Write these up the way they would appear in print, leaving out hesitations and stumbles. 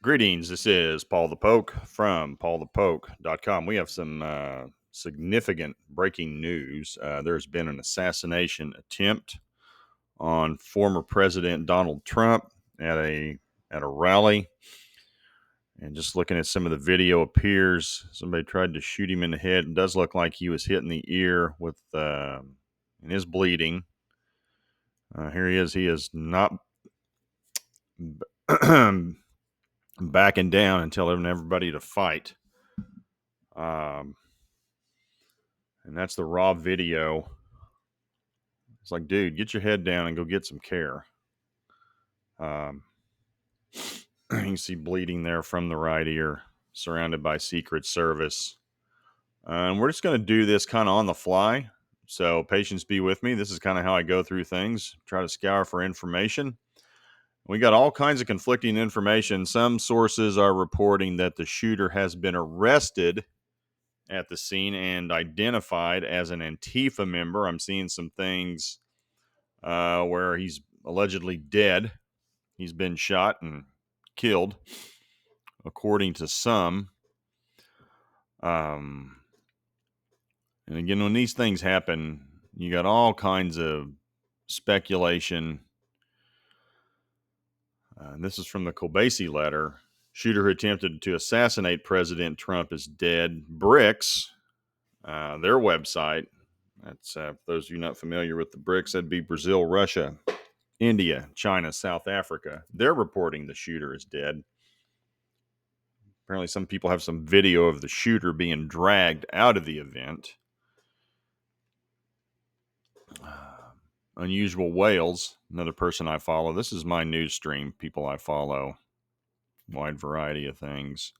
Greetings, this is Paul the Poke from PaulthePoke.com. We have some significant breaking news. There's been an assassination attempt on former President Donald Trump at a rally. And just looking at some of the video, appears somebody tried to shoot him in the head. It does look like he was hit in the ear with and is bleeding. Here he is. He is not backing down and telling everybody to fight. And that's the raw video. It's like, dude, get your head down and go get some care. You can see bleeding there from the right ear, surrounded by Secret Service. And we're just going to do this kind of on the fly. So patience be with me. This is kind of how I go through things, try to scour for information. We got all kinds of conflicting information. Some sources are reporting that the shooter has been arrested at the scene and identified as an Antifa member. I'm seeing some things where he's allegedly dead. He's been shot and killed, according to some. And again, when these things happen, you got all kinds of speculation. This is from the Kobasi letter. Shooter who attempted to assassinate President Trump is dead. BRICS, their website. That's for those of you not familiar with the BRICS, that'd be Brazil, Russia, India, China, South Africa. They're reporting the shooter is dead. Apparently, some people have some video of the shooter being dragged out of the event. Unusual Whales, another person I follow. This is my news stream, people I follow. Wide variety of things.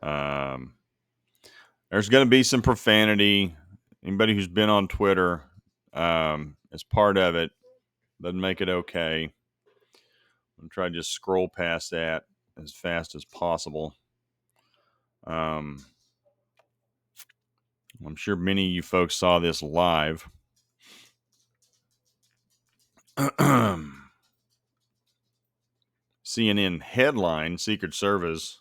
There's going to be some profanity. Anybody who's been on Twitter as part of it doesn't make it okay. I'm going to try to just scroll past that as fast as possible. I'm sure many of you folks saw this live. CNN headline, Secret Service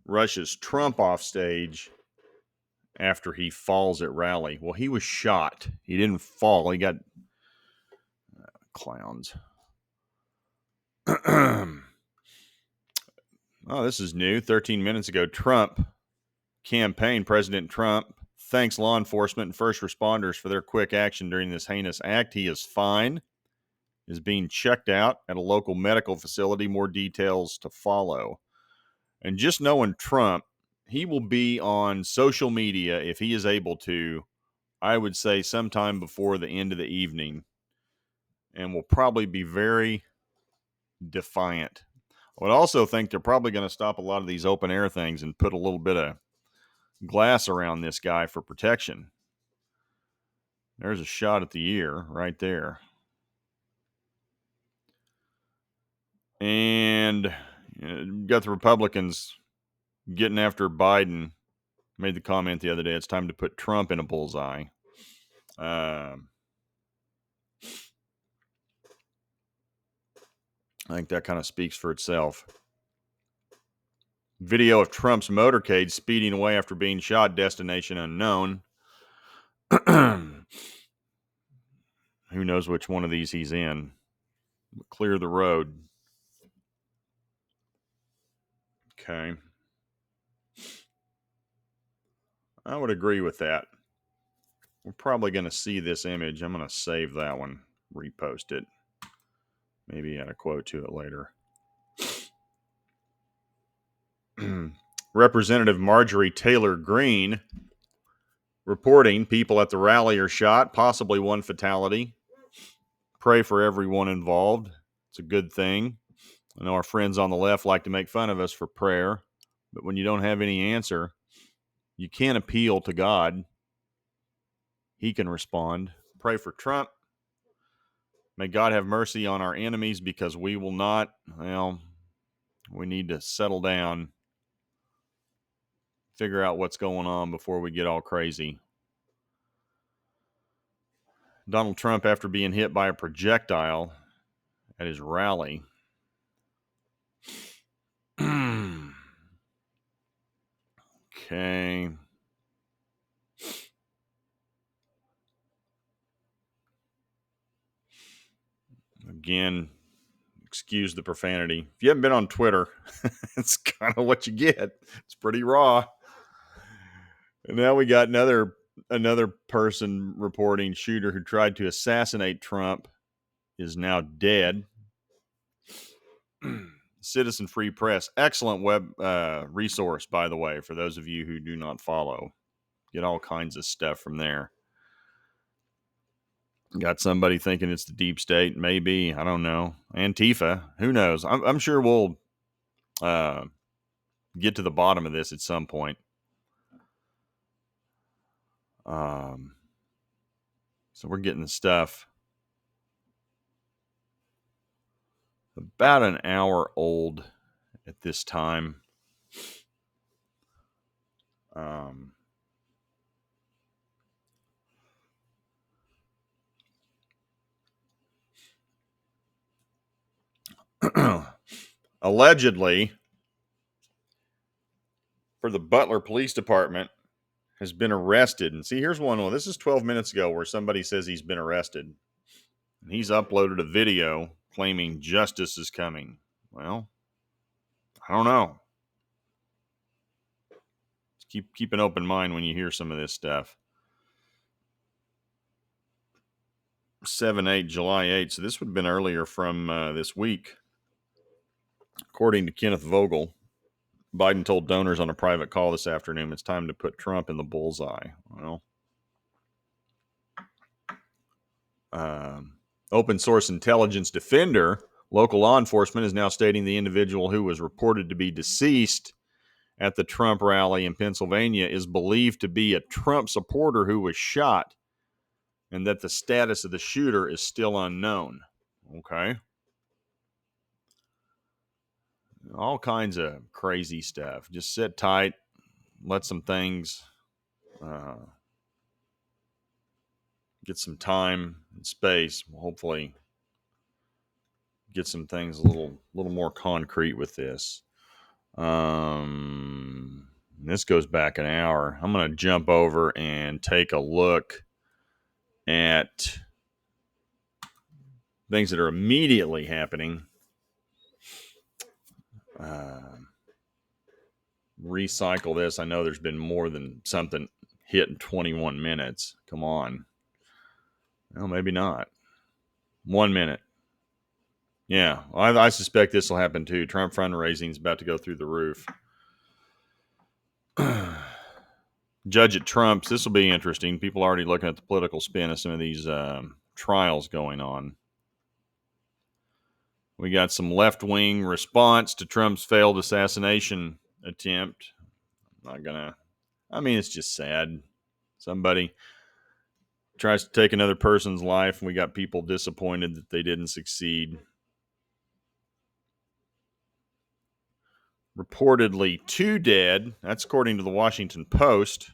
rushes Trump off stage after he falls at rally. Well, he was shot. He didn't fall. He got clowns. Oh, this is new. 13 minutes ago, President Trump thanks law enforcement and first responders for their quick action during this heinous act. He is fine, is being checked out at a local medical facility. More details to follow. And just knowing Trump, he will be on social media, if he is able to, I would say sometime before the end of the evening, and will probably be very defiant. I would also think they're probably going to stop a lot of these open air things and put a little bit of glass around this guy for protection. There's a shot at the ear right there. And got the Republicans getting after Biden. Made the comment the other day, it's time to put Trump in a bullseye. I think that kind of speaks for itself. Video of Trump's motorcade speeding away after being shot, destination unknown. Who knows which one of these he's in? Clear the road. Okay. I would agree with that. We're probably going to see this image. I'm going to save that one, repost it. Maybe add a quote to it later. Representative Marjorie Taylor Greene reporting people at the rally are shot, possibly one fatality. Pray for everyone involved. It's a good thing. I know our friends on the left like to make fun of us for prayer, but when you don't have any answer, you can appeal to God. He can respond. Pray for Trump. May God have mercy on our enemies, because we will not. Well, we need to settle down, figure out what's going on before we get all crazy. Donald Trump, after being hit by a projectile at his rally, Okay. Again, excuse the profanity. If you haven't been on Twitter, it's kind of what you get. It's pretty raw. And now we got another person reporting shooter who tried to assassinate Trump is now dead. Citizen Free Press, excellent web resource, by the way, for those of you who do not follow. Get all kinds of stuff from there. Got somebody thinking it's the deep state, maybe. I don't know. Antifa, who knows? I'm sure we'll get to the bottom of this at some point. So we're getting the stuff about an hour old at this time. Allegedly, for the Butler Police Department, has been arrested. And see, here's one. Well, this is 12 minutes ago where somebody says he's been arrested. And he's uploaded a video claiming justice is coming. Well, I don't know. Keep an open mind when you hear some of this stuff. 7/8, July 8th. So this would have been earlier from this week. According to Kenneth Vogel, Biden told donors on a private call this afternoon it's time to put Trump in the bullseye. Well, open source intelligence defender, local law enforcement is now stating the individual who was reported to be deceased at the Trump rally in Pennsylvania is believed to be a Trump supporter who was shot, and that the status of the shooter is still unknown. Okay. All kinds of crazy stuff. Just sit tight, let some things get some time and space. We'll hopefully get some things a little more concrete with this. This goes back an hour. I'm going to jump over and take a look at things that are immediately happening. Recycle this. I know there's been more than something hit in 21 minutes. Come on. Well, maybe not. 1 minute. Yeah, I suspect this will happen too. Trump fundraising is about to go through the roof. Judge at Trump's. This will be interesting. People are already looking at the political spin of some of these trials going on. We got some left-wing response to Trump's failed assassination attempt. It's just sad. Somebody tries to take another person's life, and we got people disappointed that they didn't succeed. Reportedly 2 dead. That's according to the Washington Post.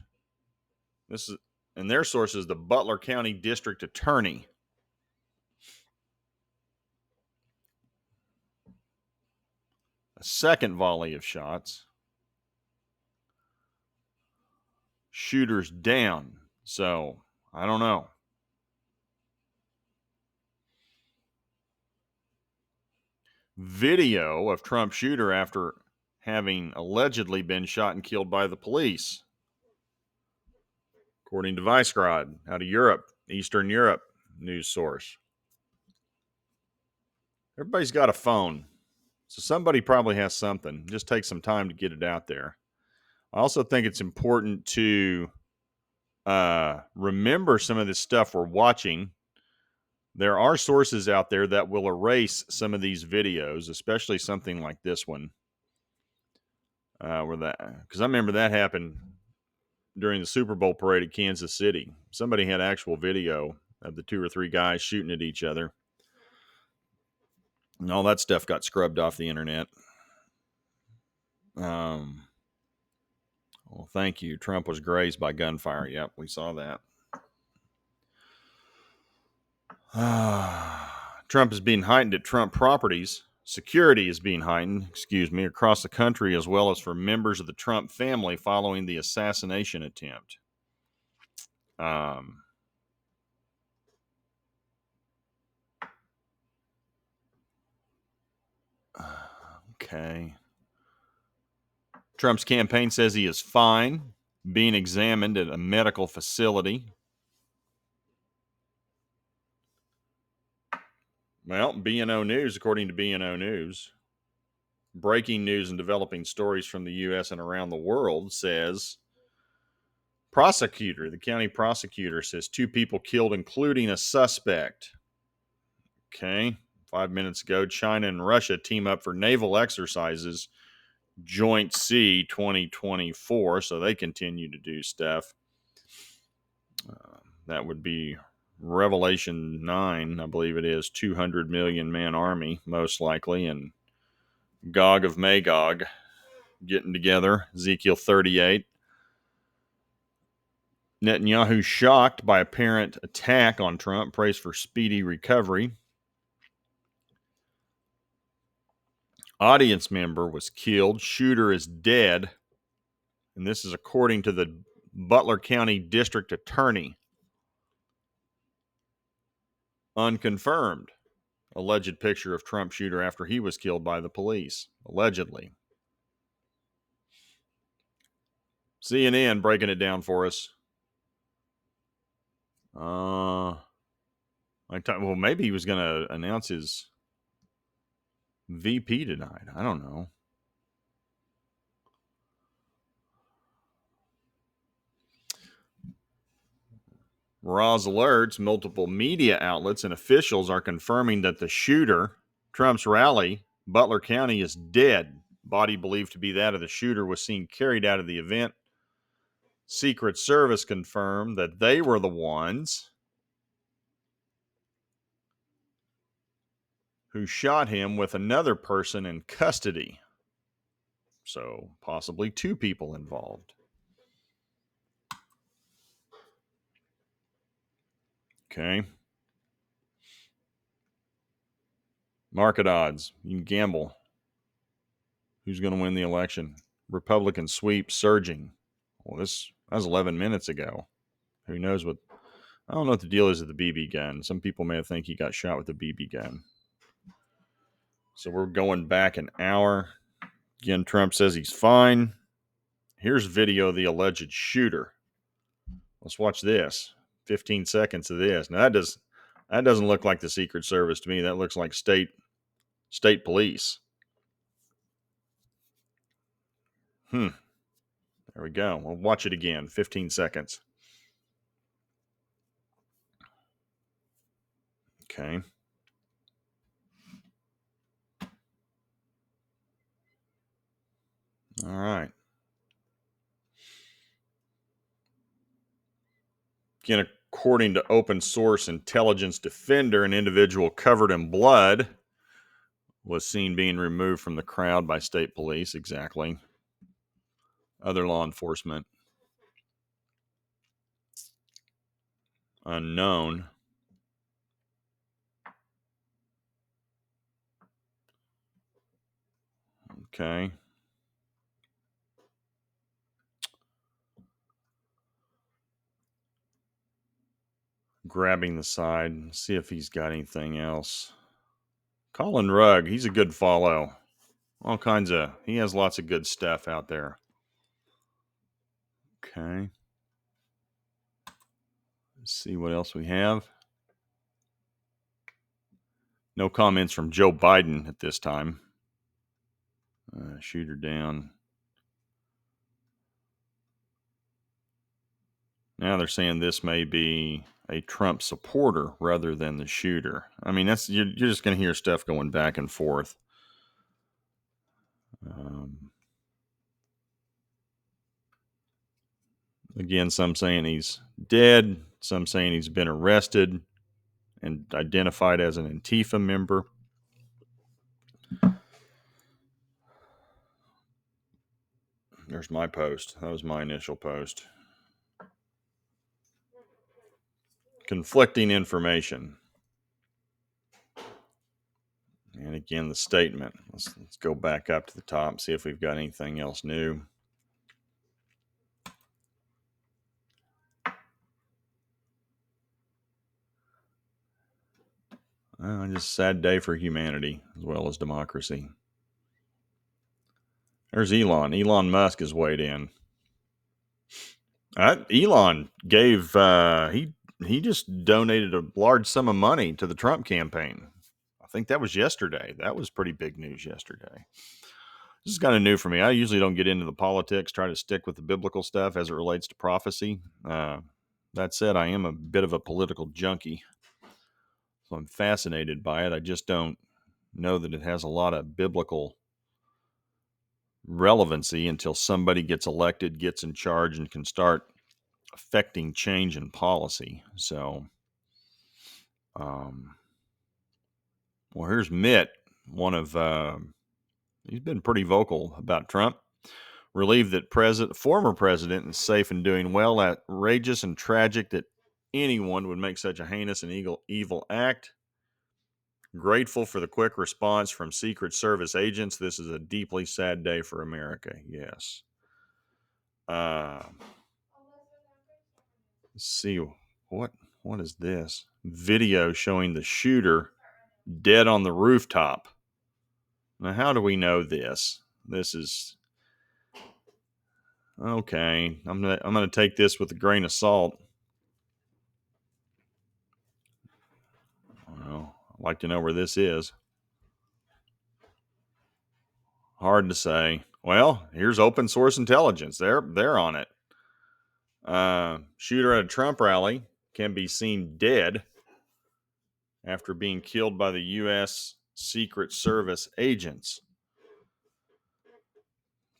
And their source is the Butler County District Attorney. A second volley of shots. Shooters down. So, I don't know. Video of Trump shooter after having allegedly been shot and killed by the police. According to Vicegrad, out of Europe, Eastern Europe news source. Everybody's got a phone, so somebody probably has something. Just take some time to get it out there. I also think it's important to remember some of this stuff we're watching. There are sources out there that will erase some of these videos, especially something like this one. Because I remember that happened during the Super Bowl parade at Kansas City. Somebody had actual video of the 2 or 3 guys shooting at each other. And all that stuff got scrubbed off the internet. Well, thank you. Trump was grazed by gunfire. Yep, we saw that. Trump is being heightened at Trump properties Security is being heightened, across the country as well as for members of the Trump family following the assassination attempt. Okay. Trump's campaign says he is fine, being examined at a medical facility. Well, B&O News, according to B&O News, breaking news and developing stories from the U.S. and around the world says the county prosecutor says 2 people killed, including a suspect. Okay. 5 minutes ago, China and Russia team up for naval exercises, Joint Sea 2024. So they continue to do stuff. That would be Revelation 9, I believe it is, 200 million man army, most likely, and Gog of Magog getting together, Ezekiel 38. Netanyahu shocked by apparent attack on Trump, prays for speedy recovery. Audience member was killed, shooter is dead, and this is according to the Butler County District Attorney. Unconfirmed. Alleged picture of Trump shooter after he was killed by the police, allegedly. CNN breaking it down for us. Well, maybe he was going to announce his VP tonight. I don't know. Raws alerts, multiple media outlets and officials are confirming that the shooter, Trump's rally, Butler County, is dead. Body believed to be that of the shooter was seen carried out of the event. Secret Service confirmed that they were the ones who shot him with another person in custody. So possibly 2 people involved. Okay. Market odds. You can gamble. Who's going to win the election? Republican sweep surging. Well, that was 11 minutes ago. Who knows what... I don't know what the deal is with the BB gun. Some people may think he got shot with a BB gun. So we're going back an hour. Again, Trump says he's fine. Here's video of the alleged shooter. Let's watch this. 15 seconds of this. Now that doesn't look like the Secret Service to me. That looks like state police. There we go. We'll watch it again. 15 seconds. Okay. All right. Again, according to Open Source Intelligence Defender, an individual covered in blood was seen being removed from the crowd by state police. Exactly. Other law enforcement. Unknown. Okay. Grabbing the side. See if he's got anything else. Colin Rugg. He's a good follow. All kinds of... He has lots of good stuff out there. Okay. Let's see what else we have. No comments from Joe Biden at this time. Shooter down. Now they're saying this may be a Trump supporter rather than the shooter. I mean, you're just going to hear stuff going back and forth. Again, some saying he's dead, some saying he's been arrested and identified as an Antifa member. There's my post. That was my initial post. Conflicting information. And Again, the statement. Let's go back up to the top and see if we've got anything else new. Just a sad day for humanity as well as democracy. There's Elon. Elon Musk has weighed in. Elon gave he just donated a large sum of money to the Trump campaign. I think that was yesterday. That was pretty big news yesterday. This is kind of new for me. I usually don't get into the politics, try to stick with the biblical stuff as it relates to prophecy. That said, I am a bit of a political junkie, so I'm fascinated by it. I just don't know that it has a lot of biblical relevancy until somebody gets elected, gets in charge, and can start affecting change in policy. So, well, here's Mitt, he's been pretty vocal about Trump, relieved that former president is safe and doing well, outrageous and tragic that anyone would make such a heinous and evil act. Grateful for the quick response from Secret Service agents. This is a deeply sad day for America. Yes. Let's see what is this video showing the shooter dead on the rooftop. Now, how do we know this? This is okay. I'm gonna take this with a grain of salt. Well, I'd like to know where this is. Hard to say. Well, here's open source intelligence. They're on it. Shooter at a Trump rally can be seen dead after being killed by the U.S. Secret Service agents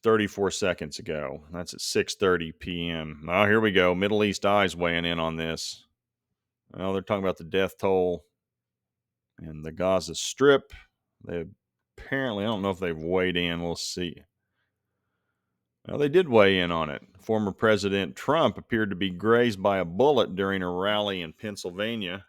34 seconds ago. That's at 6:30 p.m. Oh, here we go. Middle East Eyes weighing in on this. Well, they're talking about the death toll in the Gaza Strip. They apparently, I don't know if they've weighed in. We'll see. Well, they did weigh in on it. Former President Trump appeared to be grazed by a bullet during a rally in Pennsylvania.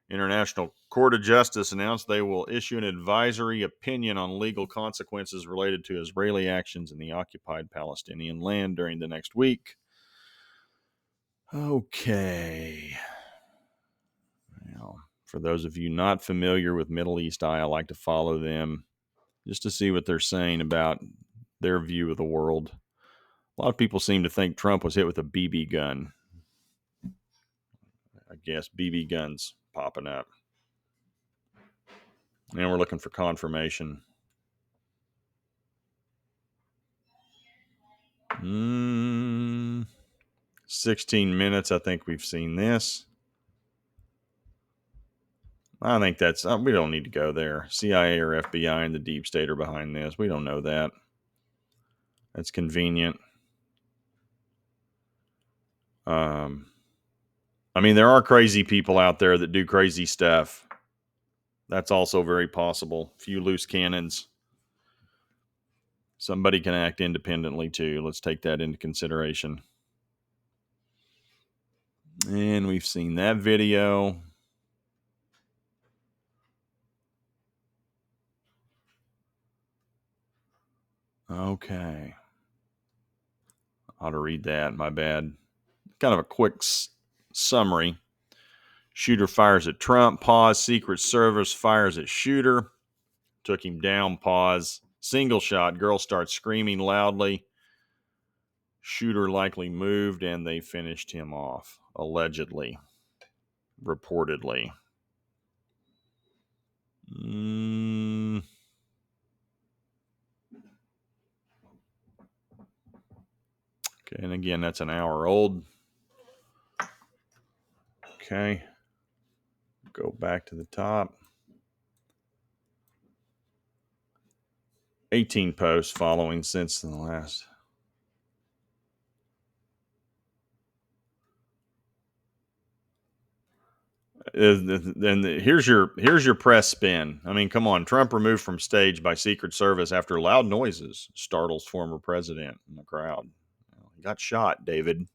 International Court of Justice announced they will issue an advisory opinion on legal consequences related to Israeli actions in the occupied Palestinian land during the next week. Okay. Well, for those of you not familiar with Middle East Eye, I like to follow them just to see what they're saying about their view of the world. A lot of people seem to think Trump was hit with a BB gun. I guess BB guns popping up. And we're looking for confirmation. 16 minutes. I think we've seen this. I think that's, we don't need to go there. CIA or FBI and the deep state are behind this. We don't know that. That's convenient. I mean, there are crazy people out there that do crazy stuff. That's also very possible. Few loose cannons. Somebody can act independently too. Let's take that into consideration. And we've seen that video. Okay. I ought to read that. My bad. Kind of a quick summary. Shooter fires at Trump. Pause. Secret Service fires at shooter. Took him down. Pause. Single shot. Girl starts screaming loudly. Shooter likely moved and they finished him off. Allegedly. Reportedly. Okay, and again, that's an hour old. Okay. Go back to the top. 18 posts following since the last. And here's your press spin. I mean, come on. Trump removed from stage by Secret Service after loud noises startles former president in the crowd. He got shot, David.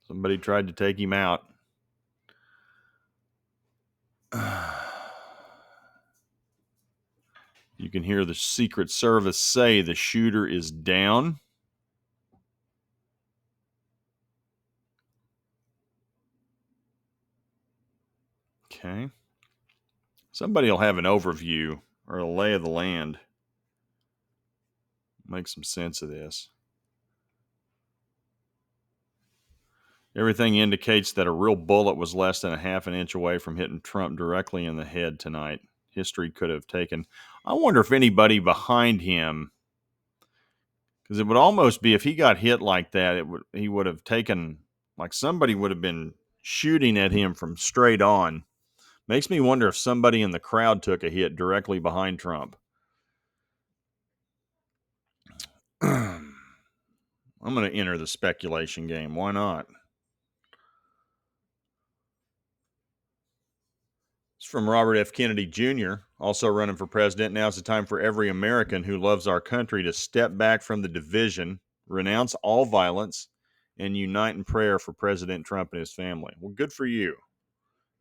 Somebody tried to take him out. You can hear the Secret Service say the shooter is down. Okay. Somebody will have an overview or a lay of the land. Make some sense of this. Everything indicates that a real bullet was less than a half an inch away from hitting Trump directly in the head tonight. History could have taken. I wonder if anybody behind him, because it would almost be if he got hit like that, he would have taken, like somebody would have been shooting at him from straight on. Makes me wonder if somebody in the crowd took a hit directly behind Trump. I'm going to enter the speculation game. Why not? It's from Robert F. Kennedy Jr., also running for president. Now's the time for every American who loves our country to step back from the division, renounce all violence, and unite in prayer for President Trump and his family. Well, good for you.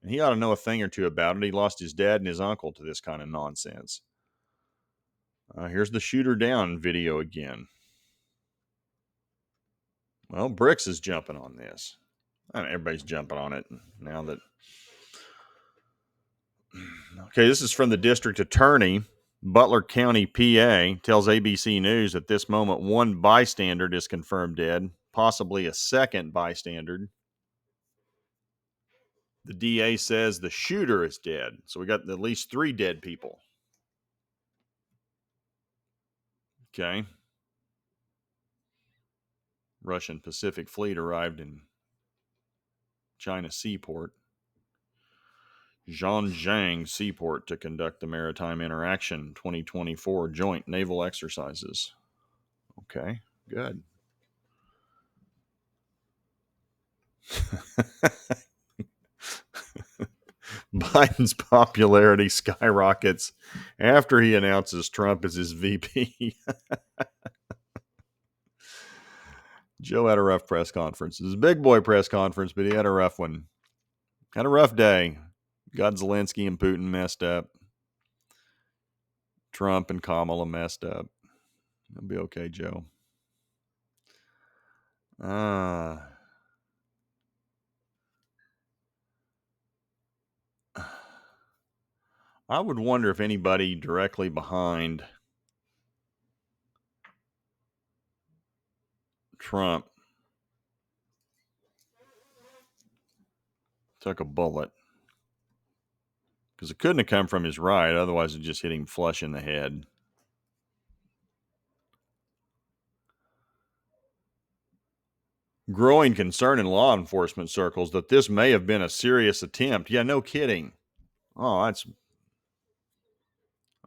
And he ought to know a thing or two about it. He lost his dad and his uncle to this kind of nonsense. Here's the shooter down video again. Well, Bricks is jumping on this. I mean, everybody's jumping on it now that. Okay, this is from the district attorney. Butler County, PA, tells ABC News at this moment one bystander is confirmed dead, possibly a second bystander. The DA says the shooter is dead. So we got at least 3 dead people. Okay. Russian Pacific Fleet arrived in China Seaport. Zhangjiang Seaport to conduct the Maritime Interaction 2024 Joint Naval Exercises. Okay, good. Biden's popularity skyrockets after he announces Trump as his VP. Joe had a rough press conference. It was a big boy press conference, but he had a rough one. Had a rough day. God, Zelensky and Putin messed up. Trump and Kamala messed up. It'll be okay, Joe. I would wonder if anybody directly behind Trump took a bullet. Because it couldn't have come from his right. Otherwise, it just hit him flush in the head. Growing concern in law enforcement circles that this may have been a serious attempt. Yeah, no kidding. Oh,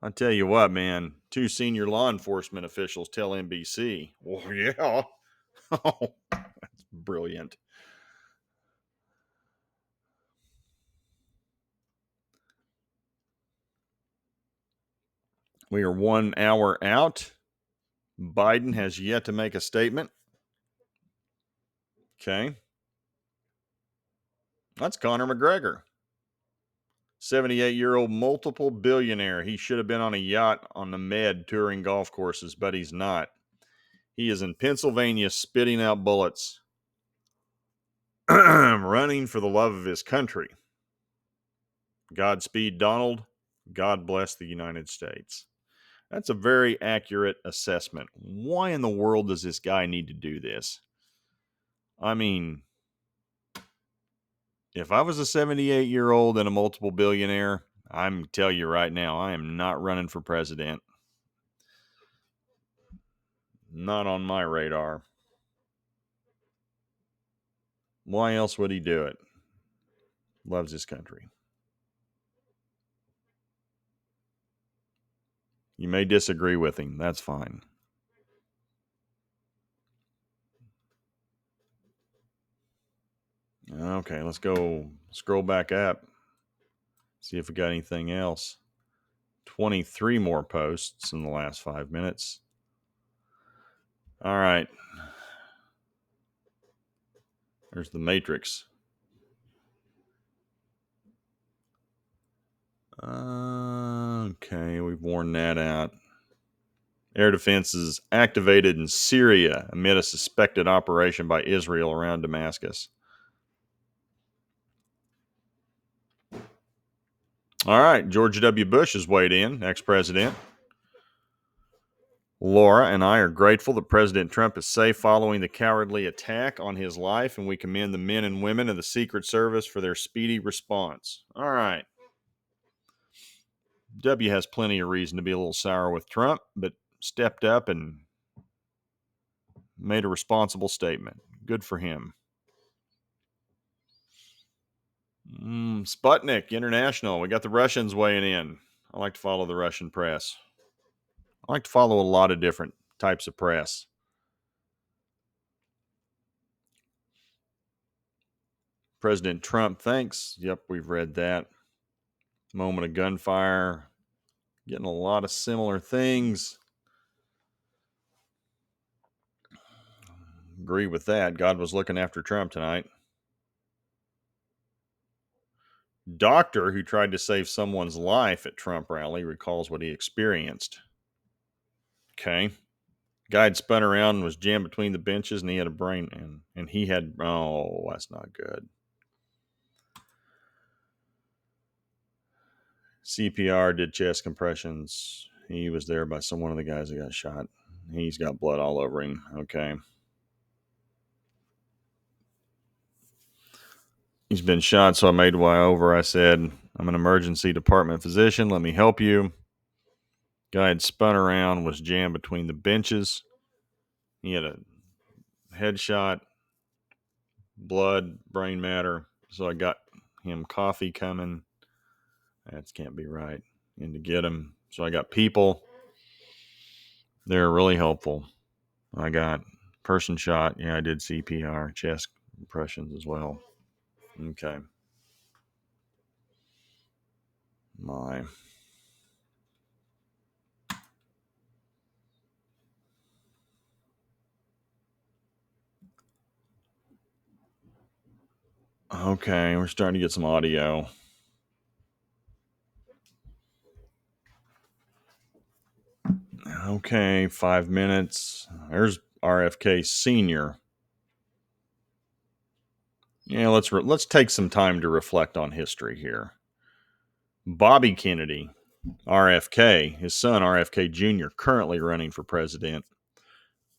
I tell you what, man. 2 senior law enforcement officials tell NBC. Well, yeah. Oh, that's brilliant. We are 1 hour out. Biden has yet to make a statement. Okay. That's Conor McGregor. 78-year-old multiple billionaire. He should have been on a yacht on the Med touring golf courses, but he's not. He is in Pennsylvania spitting out bullets, running for the love of his country. Godspeed, Donald. God bless the United States. That's a very accurate assessment. Why in the world does this guy need to do this? I mean, if I was a 78-year-old and a multiple billionaire, I'm tell you right now, I am not running for president. Not on my radar. Why else would he do it? Loves his country. You may disagree with him. That's fine. Okay, let's go scroll back up. See if we got anything else. 23 more posts in the last 5 minutes. All right. There's the Matrix. Okay, we've worn that out. Air defense is activated in Syria amid a suspected operation by Israel around Damascus. All right, George W. Bush has weighed in, ex-president. Laura and I are grateful that President Trump is safe following the cowardly attack on his life, and we commend the men and women of the Secret Service for their speedy response. All right. W has plenty of reason to be a little sour with Trump, but stepped up and made a responsible statement. Good for him. Sputnik International. We got the Russians weighing in. I like to follow the Russian press. I like to follow a lot of different types of press. President Trump thanks. Yep, we've read that. Moment of gunfire. Getting a lot of similar things. Agree with that. God was looking after Trump tonight. Doctor who tried to save someone's life at Trump rally recalls what he experienced. Okay. Guy had spun around and was jammed between the benches, and he had a brain, and he had, oh, that's not good. CPR, did chest compressions. He was there by one of the guys that got shot. He's got blood all over him. Okay. He's been shot, so I made way over. I said, I'm an emergency department physician. Let me help you. Guy had spun around, was jammed between the benches. He had a headshot, blood, brain matter. So I got him coffee coming. That can't be right. And to get him. So I got people. They're really helpful. I got person shot. Yeah, I did CPR, chest compressions as well. Okay. My. Okay, we're starting to get some audio. Okay, 5 minutes. There's RFK Sr. Yeah, let's take some time to reflect on history here. Bobby Kennedy, RFK, his son RFK Jr., currently running for president.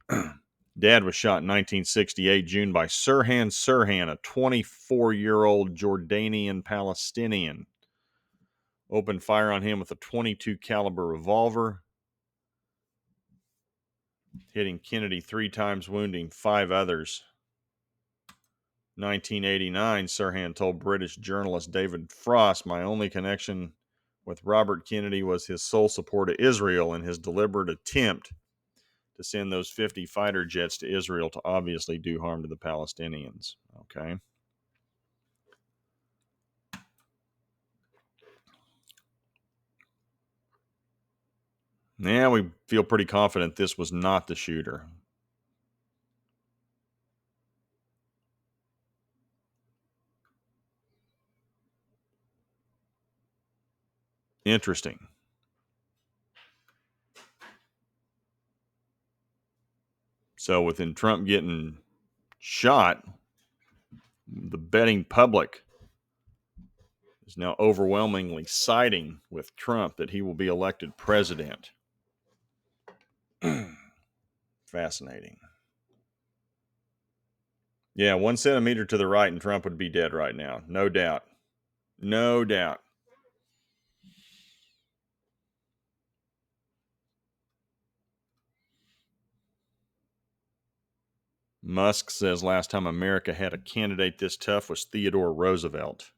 Dad was shot in 1968 June by Sirhan Sirhan, a 24-year-old Jordanian Palestinian. Opened fire on him with a .22 caliber revolver, hitting Kennedy 3 times, wounding 5 others. 1989, Sirhan told British journalist David Frost, my only connection with Robert Kennedy was his sole support of Israel and his deliberate attempt to send those 50 fighter jets to Israel to obviously do harm to the Palestinians. Okay. Yeah, we feel pretty confident this was not the shooter. Interesting. So within Trump getting shot, the betting public is now overwhelmingly siding with Trump that he will be elected president. Fascinating. Yeah, 1 centimeter to the right and Trump would be dead right now. No doubt. No doubt. Musk says last time America had a candidate this tough was Theodore Roosevelt.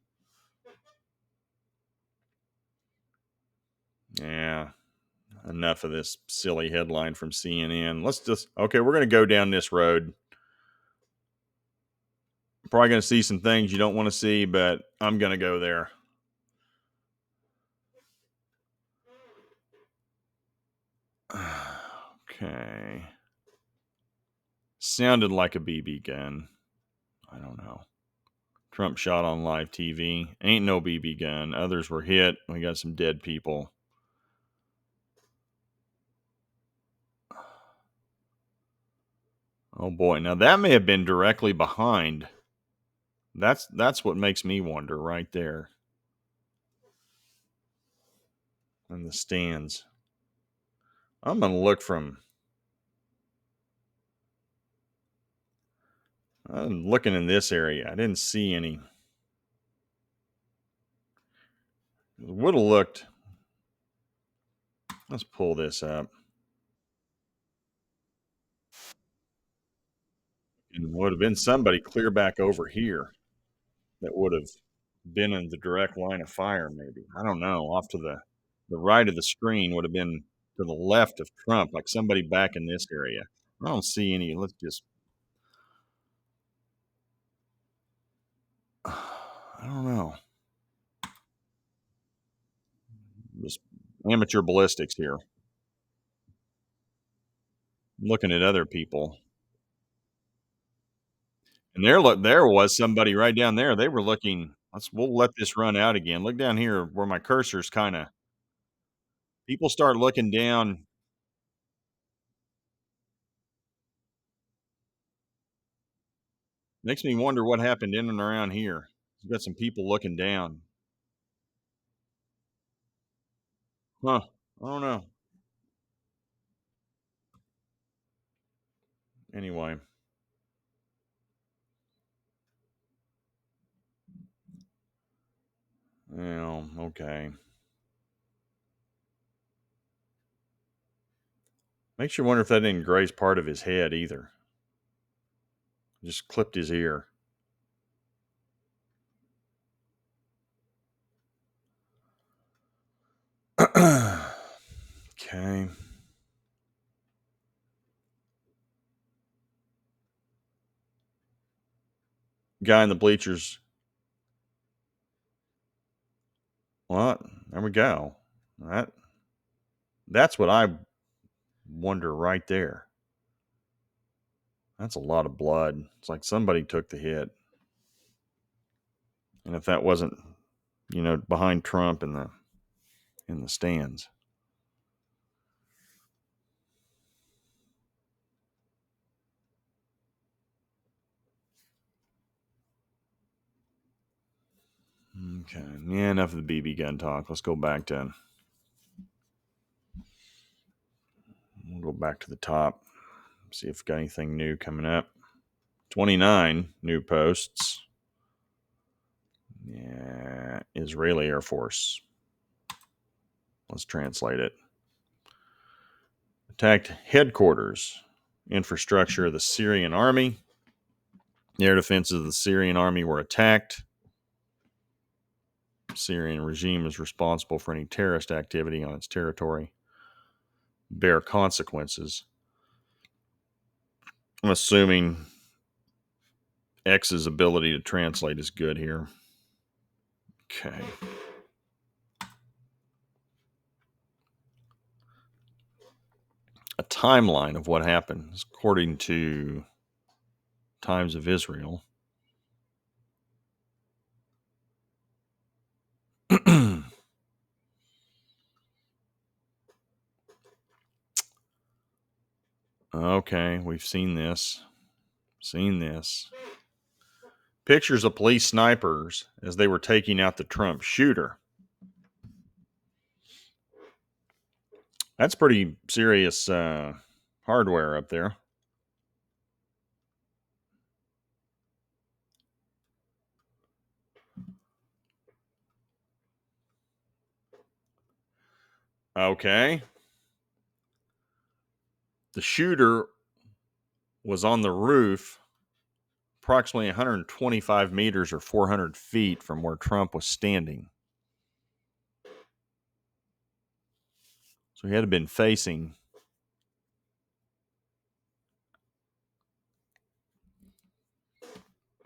Yeah, enough of this silly headline from CNN. We're going to go down this road. Probably going to see some things you don't want to see, but I'm going to go there. Okay. Sounded like a BB gun. I don't know. Trump shot on live TV. Ain't no BB gun. Others were hit. We got some dead people. Oh boy. Now that may have been directly behind. That's what makes me wonder right there. In the stands. I'm going to look from. I'm looking in this area. I didn't see any. Would have looked. Let's pull this up. And would have been somebody clear back over here that would have been in the direct line of fire, maybe. I don't know. Off to the right of the screen would have been to the left of Trump, like somebody back in this area. I don't see any. Let's just. I don't know. Just amateur ballistics here. Looking at other people. And there was somebody right down there. They were looking. We'll let this run out again. Look down here where my cursor's kind of. People start looking down. Makes me wonder what happened in and around here. We've got some people looking down. Huh. I don't know. Anyway. Well, okay. Makes you wonder if that didn't graze part of his head either. Just clipped his ear. Okay. Guy in the bleachers. What? There we go. That's what I wonder right there. That's a lot of blood. It's like somebody took the hit. And if that wasn't, behind Trump in the stands. Okay. Yeah, enough of the BB gun talk. Let's go back to. We'll go back to the top. See if we've got anything new coming up. 29 new posts. Yeah, Israeli Air Force. Let's translate it. Attacked headquarters, infrastructure of the Syrian army. The air defenses of the Syrian army were attacked. The Syrian regime is responsible for any terrorist activity on its territory. Bear consequences. I'm assuming X's ability to translate is good here. Okay. A timeline of what happened, according to Times of Israel. Okay, we've seen this. Pictures of police snipers as they were taking out the Trump shooter. That's pretty serious hardware up there. Okay. The shooter was on the roof approximately 125 meters or 400 feet from where Trump was standing. So he had to have been facing.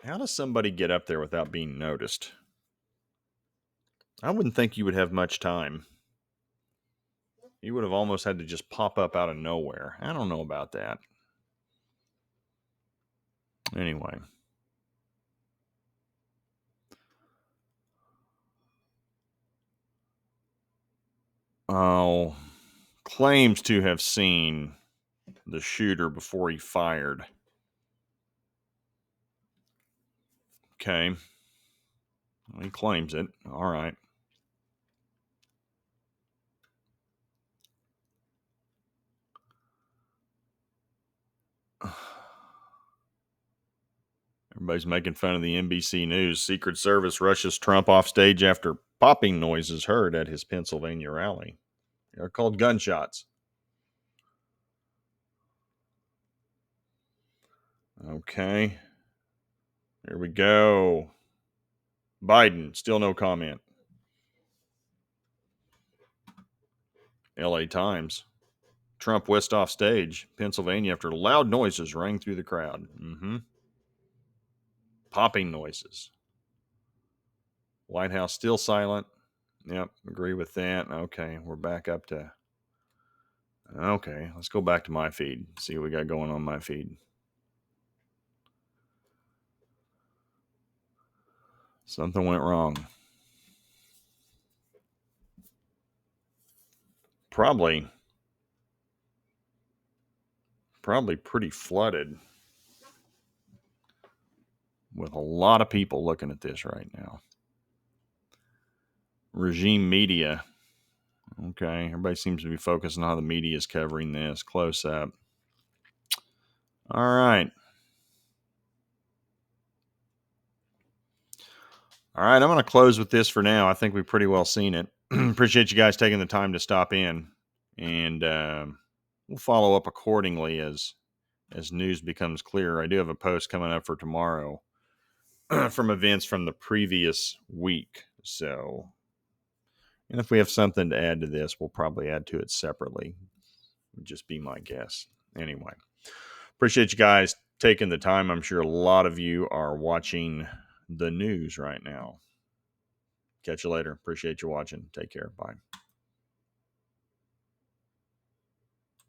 How does somebody get up there without being noticed? I wouldn't think you would have much time. You would have almost had to just pop up out of nowhere. I don't know about that. Anyway. Oh, claims to have seen the shooter before he fired. Okay. Well, he claims it. All right. Everybody's making fun of the NBC News. Secret Service rushes Trump off stage after popping noises heard at his Pennsylvania rally. They're called gunshots. Okay. Here we go. Biden, still no comment. LA Times. Trump whisked off stage, Pennsylvania, after loud noises rang through the crowd. Popping noises. White House still silent. Yep, agree with that. Okay, we're back up to. Okay, let's go back to my feed. See what we got going on my feed. Something went wrong. Probably pretty flooded with a lot of people looking at this right now. Regime media. Okay, everybody seems to be focusing on how the media is covering this. Close up. All right. All right, I'm going to close with this for now. I think we've pretty well seen it. Appreciate you guys taking the time to stop in, and we'll follow up accordingly as news becomes clearer. I do have a post coming up for tomorrow from events from the previous week. So, and if we have something to add to this, we'll probably add to it separately. Would just be my guess. Anyway, appreciate you guys taking the time. I'm sure a lot of you are watching the news right now. Catch you later. Appreciate you watching. Take care. Bye.